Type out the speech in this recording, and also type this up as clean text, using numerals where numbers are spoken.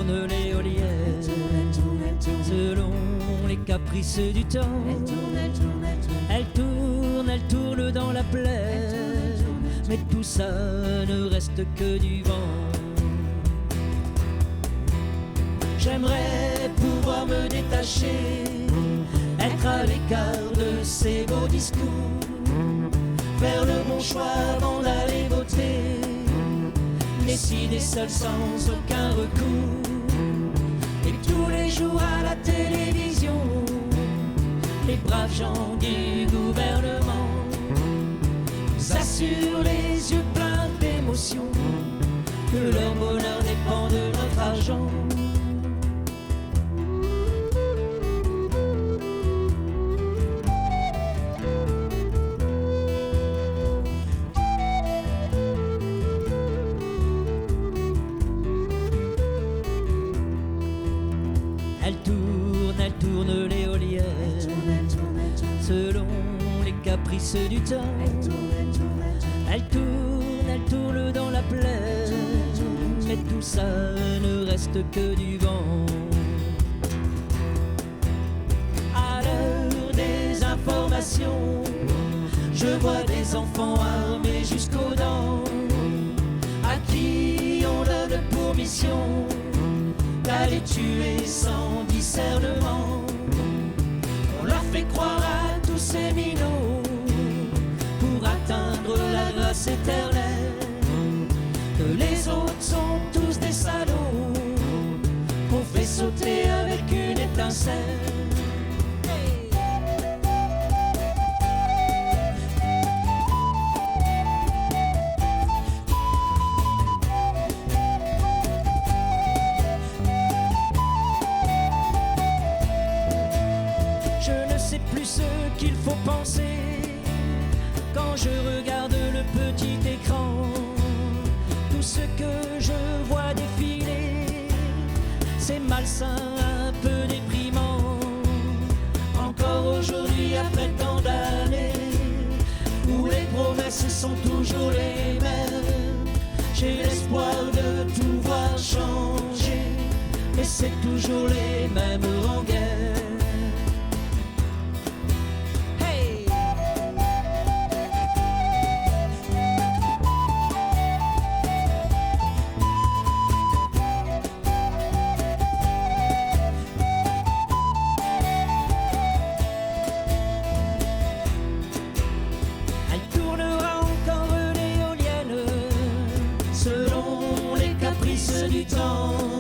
tourne l'éolienne, selon les caprices du temps. Elle tourne dans la plaine, mais tout ça ne reste que du vent. J'aimerais pouvoir me détacher, être à l'écart de ces beaux discours, faire le bon choix avant d'aller voter, décider seul sans aucun recours. Et tous les jours à la télévision, les braves gens du gouvernement nous assurent les yeux pleins d'émotion que leur bonheur dépend de notre argent. Elle tourne l'éolienne, selon les caprices du temps. Elle tourne dans la plaine, mais tout ça ne reste que du vent. À l'heure des informations, je vois des enfants armés jusqu'aux dents, à qui on donne pour mission d'aller tuer sans discernement. On leur fait croire à tous ces minots, pour atteindre la grâce éternelle, que les autres sont tous des salauds, qu'on fait sauter avec une étincelle. Plus ce qu'il faut penser quand je regarde le petit écran. Tout ce que je vois défiler, c'est malsain, un peu déprimant. Encore aujourd'hui, après tant d'années, où les promesses sont toujours les mêmes, j'ai l'espoir de tout voir changer, mais c'est toujours les mêmes rengaines. Du temps,